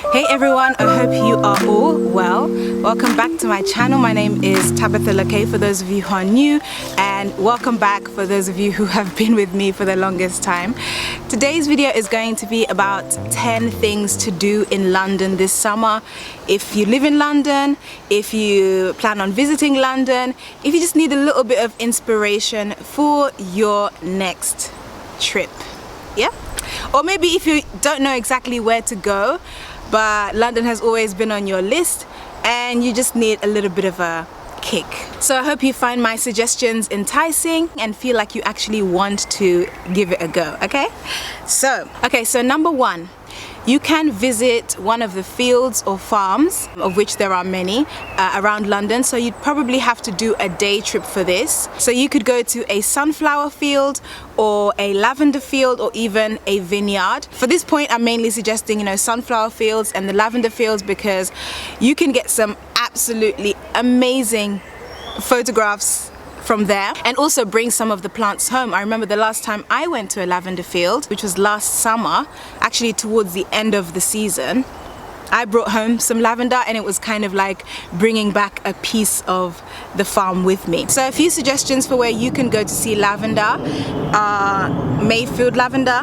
Hey everyone, I hope you are all well. Welcome back to my channel. My name is Tabitha Lakay for those of you who are new, and welcome back for those of you who have been with me for the longest time. Today's video is going to be about 10 things to do in London this summer. If you live in London, if you plan on visiting London, if you just need a little bit of inspiration for your next trip. Yeah? Or maybe if you don't know exactly where to go, but London has always been on your list and you just need a little bit of a kick. So I hope you find my suggestions enticing and feel like you actually want to give it a go, okay? So number one, you can visit one of the fields or farms, of which there are many around London. So you'd probably have to do a day trip for this. So you could go to a sunflower field or a lavender field or even a vineyard. For this point, I'm mainly suggesting, sunflower fields and the lavender fields because you can get some absolutely amazing photographs from there and also bring some of the plants home. I remember the last time I went to a lavender field, which was last summer, actually towards the end of the season. I brought home some lavender and it was kind of like bringing back a piece of the farm with me. So a few suggestions for where you can go to see lavender are Mayfield lavender,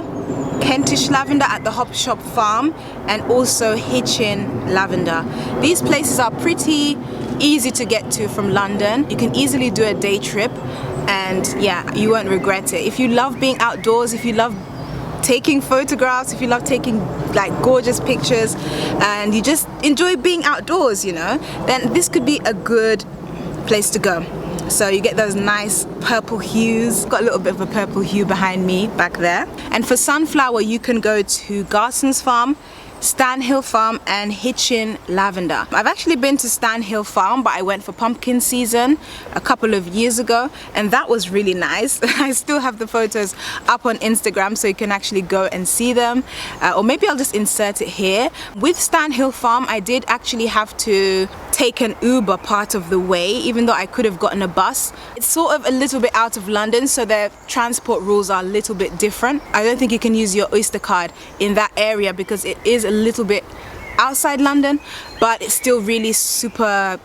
Kentish lavender at the Hop Shop Farm, and also Hitchin lavender. These places are pretty easy to get to from London. You can easily do a day trip and yeah, you won't regret it. If you love being outdoors, if you love taking photographs, if you love taking like gorgeous pictures and you just enjoy being outdoors, then this could be a good place to go. So you get those nice purple hues. Got a little bit of a purple hue behind me back there. And for sunflower, you can go to Garson's Farm, Stanhill Farm and Hitchin Lavender. I've actually been to Stanhill Farm, but I went for pumpkin season a couple of years ago and that was really nice. I still have the photos up on Instagram so you can actually go and see them, or maybe I'll just insert it here. With Stanhill Farm, I did actually have to take an Uber part of the way, even though I could have gotten a bus. It's sort of a little bit out of London, so their transport rules are a little bit different. I don't think you can use your Oyster card in that area because it is a little bit outside London, but it's still really super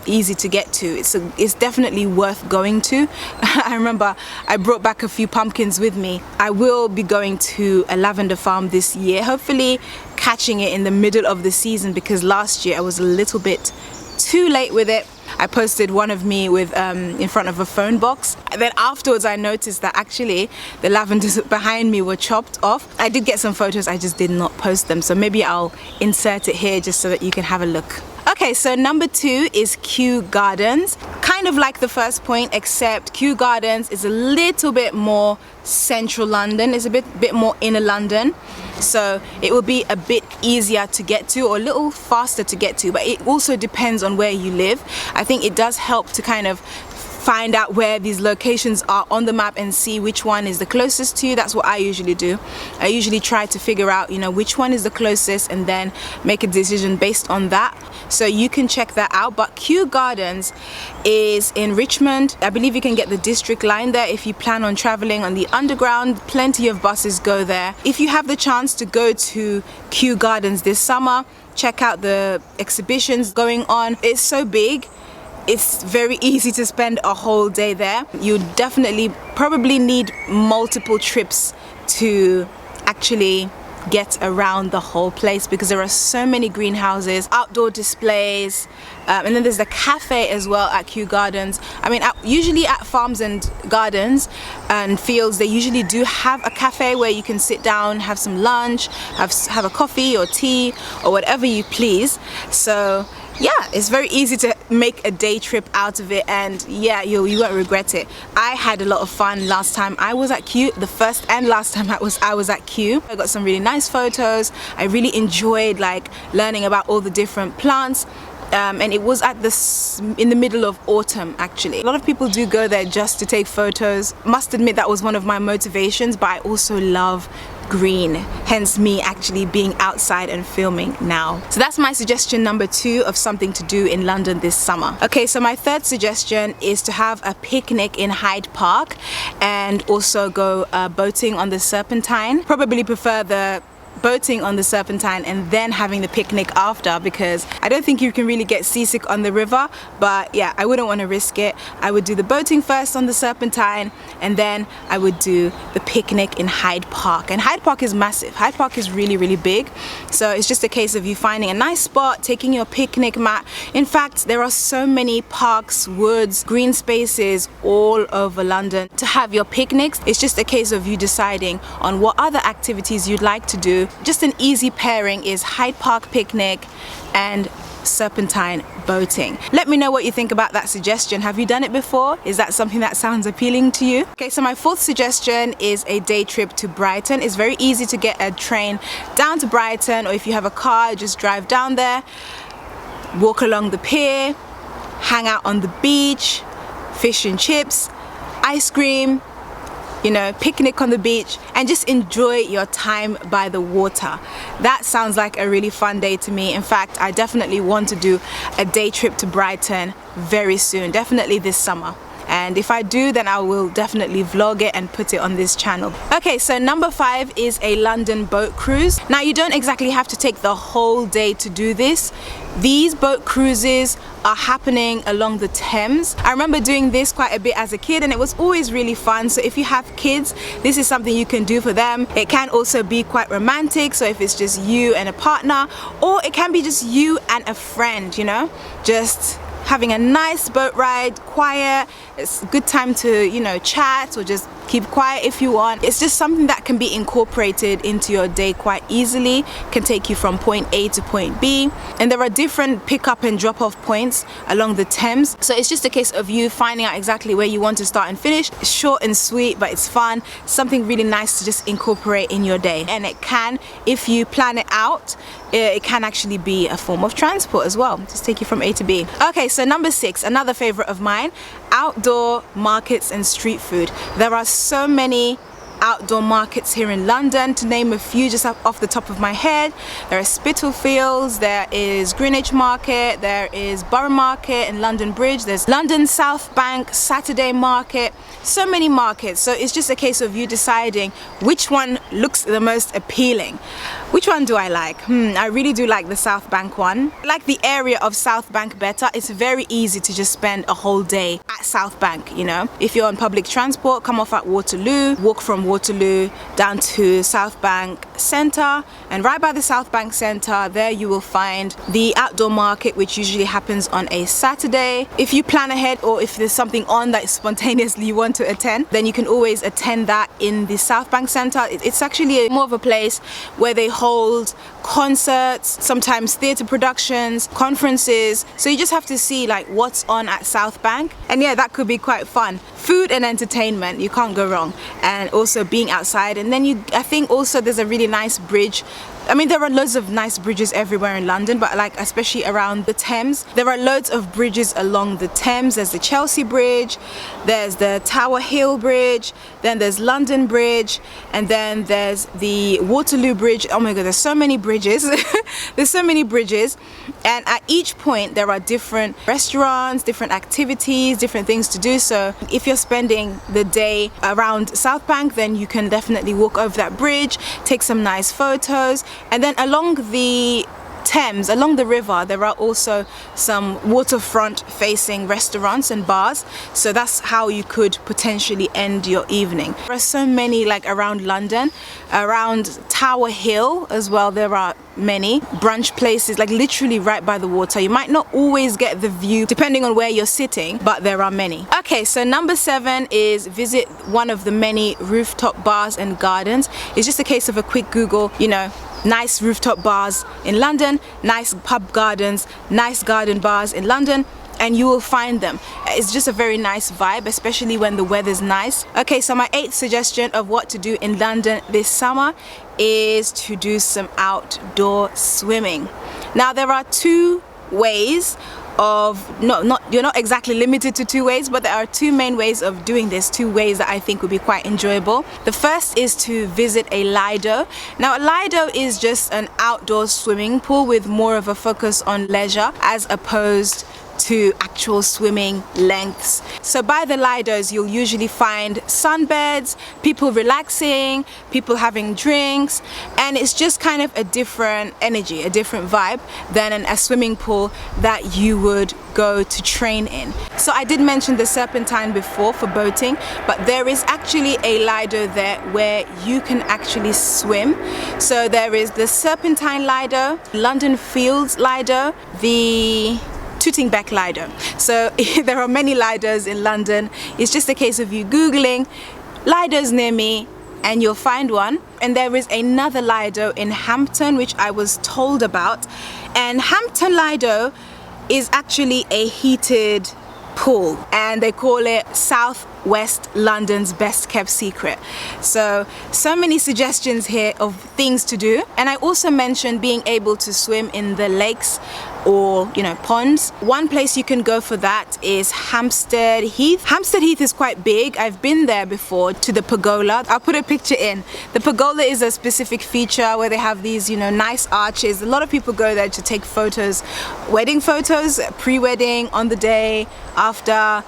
easy to get to. It's definitely worth going to. I remember I brought back a few pumpkins with me. I will be going to a lavender farm this year, hopefully catching it in the middle of the season because last year I was a little bit too late with it. I posted one of me with in front of a phone box, and then afterwards I noticed that actually the lavenders behind me were chopped off. I did get some photos, I just did not post them, so maybe I'll insert it here just so that you can have a look. Okay, so number 2 is Kew Gardens. Kind of like the first point, except Kew Gardens is a little bit more central London. It's a bit more inner London. So it will be a bit easier to get to or a little faster to get to, but it also depends on where you live. I think it does help to kind of find out where these locations are on the map and see which one is the closest to you. That's what I usually do. I usually try to figure out, which one is the closest and then make a decision based on that. So you can check that out. But Kew Gardens is in Richmond. I believe you can get the district line there if you plan on traveling on the underground. Plenty of buses go there. If you have the chance to go to Kew Gardens this summer, check out the exhibitions going on. It's so big. It's very easy to spend a whole day there. You definitely probably need multiple trips to actually get around the whole place because there are so many greenhouses, outdoor displays, and then there's the cafe as well at Kew Gardens. I mean, usually at farms and gardens and fields, they usually do have a cafe where you can sit down, have some lunch, have a coffee or tea or whatever you please. So yeah, it's very easy to make a day trip out of it, and yeah, you won't regret it. I had a lot of fun last time I was at Kew, the first and last time I was at Kew. I got some really nice photos. I really enjoyed learning about all the different plants. And it was in the middle of autumn actually. A lot of people do go there just to take photos. Must admit that was one of my motivations, but I also love green, hence me actually being outside and filming now. So that's my suggestion number 2 of something to do in London this summer. Okay, so my third suggestion is to have a picnic in Hyde Park and also go boating on the Serpentine. Probably prefer the boating on the Serpentine and then having the picnic after, because I don't think you can really get seasick on the river. But yeah, I wouldn't want to risk it. I would do the boating first on the Serpentine, and then I would do the picnic in Hyde Park. And Hyde Park is massive. Hyde Park is really, really big. So it's just a case of you finding a nice spot, taking your picnic mat. In fact, there are so many parks, woods, green spaces all over London to have your picnics. It's just a case of you deciding on what other activities you'd like to do. Just an easy pairing is Hyde Park picnic and Serpentine boating. Let me know what you think about that suggestion. Have you done it before? Is that something that sounds appealing to you? Okay, so my fourth suggestion is a day trip to Brighton. It's very easy to get a train down to Brighton, or if you have a car, just drive down there, walk along the pier, hang out on the beach, fish and chips, ice cream, you know, picnic on the beach, and just enjoy your time by the water. That sounds like a really fun day to me. In fact, I definitely want to do a day trip to Brighton very soon, definitely this summer. And if I do, then I will definitely vlog it and put it on this channel. Okay, so number 5 is a London boat cruise. Now, you don't exactly have to take the whole day to do this. These boat cruises are happening along the Thames. I remember doing this quite a bit as a kid, and it was always really fun. So if you have kids, this is something you can do for them. It can also be quite romantic, so if it's just you and a partner, or it can be just you and a friend, you know, just having a nice boat ride, quiet. It's a good time to, you know, chat or just keep quiet if you want. It's just something that can be incorporated into your day quite easily, can take you from point A to point B. And there are different pick up and drop off points along the Thames. So it's just a case of you finding out exactly where you want to start and finish. It's short and sweet, but it's fun. Something really nice to just incorporate in your day. And it can, if you plan it out, it can actually be a form of transport as well. Just take you from A to B. Okay, so number 6, another favorite of mine, outdoor markets and street food. There are so many outdoor markets here in London. To name a few just off the top of my head, there are Spitalfields, there is Greenwich Market, there is Borough Market and London Bridge, there's London South Bank, Saturday Market, so many markets. So it's just a case of you deciding which one looks the most appealing. Which one do I like? I really do like the South Bank one. I like the area of South Bank better. It's very easy to just spend a whole day at South Bank, you know. If you're on public transport, come off at Waterloo, walk from Waterloo down to South Bank Centre, and right by the South Bank Centre, there you will find the outdoor market, which usually happens on a Saturday. If you plan ahead, or if there's something on that spontaneously you want to attend, then you can always attend that in the South Bank Centre. It's actually more of a place where they hold concerts, sometimes theatre productions, conferences. So you just have to see like what's on at South Bank, and yeah, that could be quite fun. Food and entertainment, you can't go wrong, and also being outside. And then I think also there's a really nice bridge. I mean, there are loads of nice bridges everywhere in London, but like especially around the Thames, there are loads of bridges along the Thames. There's the Chelsea Bridge, there's the Tower Hill Bridge, then there's London Bridge, and then there's the Waterloo Bridge. Oh my god, there's so many bridges. There's so many bridges, and at each point there are different restaurants, different activities, different things to do. So if you're spending the day around South Bank, then you can definitely walk over that bridge, take some nice photos. And then along the Thames, along the river, there are also some waterfront facing restaurants and bars. So that's how you could potentially end your evening. There are so many like around London, around Tower Hill as well. There are many brunch places like literally right by the water. You might not always get the view depending on where you're sitting, but there are many. Okay, so number 7 is visit one of the many rooftop bars and gardens. It's just a case of a quick Google, you know, nice rooftop bars in London, nice pub gardens, nice garden bars in London, and you will find them. It's just a very nice vibe, especially when the weather's nice. Okay, so my 8th suggestion of what to do in London this summer is to do some outdoor swimming. Now, there are 2 ways of, you're not exactly limited to 2 ways, but there are 2 main ways of doing this, 2 ways that I think would be quite enjoyable. The first is to visit a Lido. Now, a Lido is just an outdoor swimming pool with more of a focus on leisure as opposed to actual swimming lengths. So by the Lidos, you'll usually find sunbeds, people relaxing, people having drinks, and it's just kind of a different energy, a different vibe than a swimming pool that you would go to train in. So I did mention the Serpentine before for boating, but there is actually a Lido there where you can actually swim. So there is the Serpentine Lido, London Fields Lido, the Tootingbeck Lido. So there are many Lidos in London. It's just a case of you googling Lidos near me and you'll find one. And there is another Lido in Hampton which I was told about, and Hampton Lido is actually a heated pool and they call it Southwest London's best kept secret. So many suggestions here of things to do. And I also mentioned being able to swim in the lakes or, you know, ponds. One place you can go for that is Hampstead Heath. Hampstead Heath is quite big. I've been there before to the pergola. I'll put a picture in. The pergola is a specific feature where they have these, you know, nice arches. A lot of people go there to take photos, wedding photos, pre-wedding, on the day, after.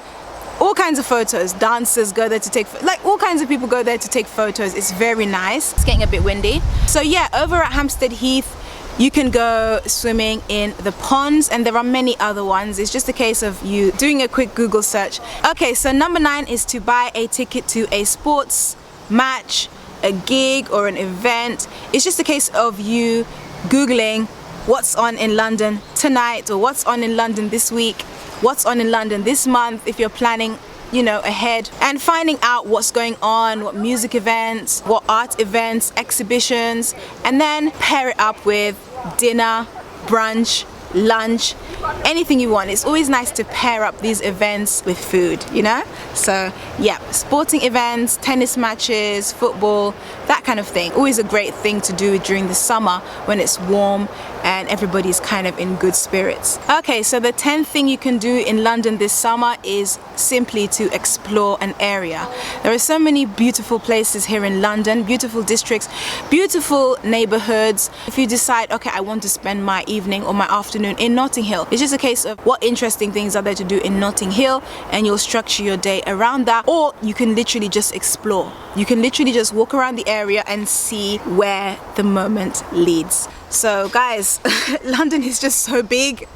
All kinds of photos. Dancers go there to take, like all kinds of people go there to take photos. It's very nice. It's getting a bit windy. So yeah, over at Hampstead Heath, you can go swimming in the ponds, and there are many other ones. It's just a case of you doing a quick Google search. Okay, so number 9 is to buy a ticket to a sports match, a gig or an event. It's just a case of you Googling what's on in London tonight, or what's on in London this week, what's on in London this month if you're planning, you know, ahead, and finding out what's going on, what music events, what art events, exhibitions, and then pair it up with dinner, brunch, lunch, anything you want. It's always nice to pair up these events with food, you know? So yeah, sporting events, tennis matches, football, that kind of thing. Always a great thing to do during the summer when it's warm and everybody's kind of in good spirits. Okay, so the 10th thing you can do in London this summer is simply to explore an area. There are so many beautiful places here in London, beautiful districts, beautiful neighborhoods. If you decide, okay, I want to spend my evening or my afternoon in Notting Hill, it's just a case of what interesting things are there to do in Notting Hill, and you'll structure your day around that. Or you can literally just explore. You can literally just walk around the area and see where the moment leads. So guys, London is just so big.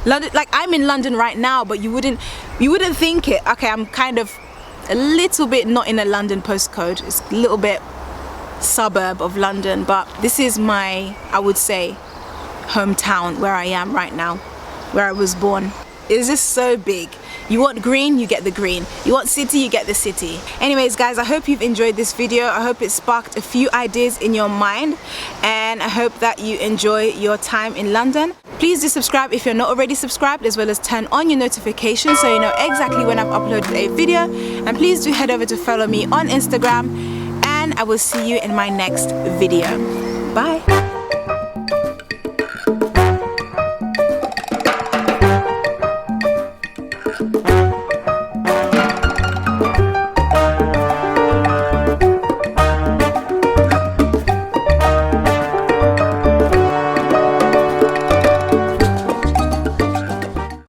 London, like I'm in London right now, but you wouldn't think it. Okay, I'm kind of a little bit not in a London postcode. It's a little bit suburb of London, but this is my, I would say, hometown, where I am right now, where I was born. It's just so big. You want green, you get the green. You want city, you get the city. Anyways guys, I hope you've enjoyed this video. I hope it sparked a few ideas in your mind, and I hope that you enjoy your time in London. Please do subscribe if you're not already subscribed, as well as turn on your notifications so you know exactly when I've uploaded a video. And please do head over to follow me on Instagram, and I will see you in my next video. Bye.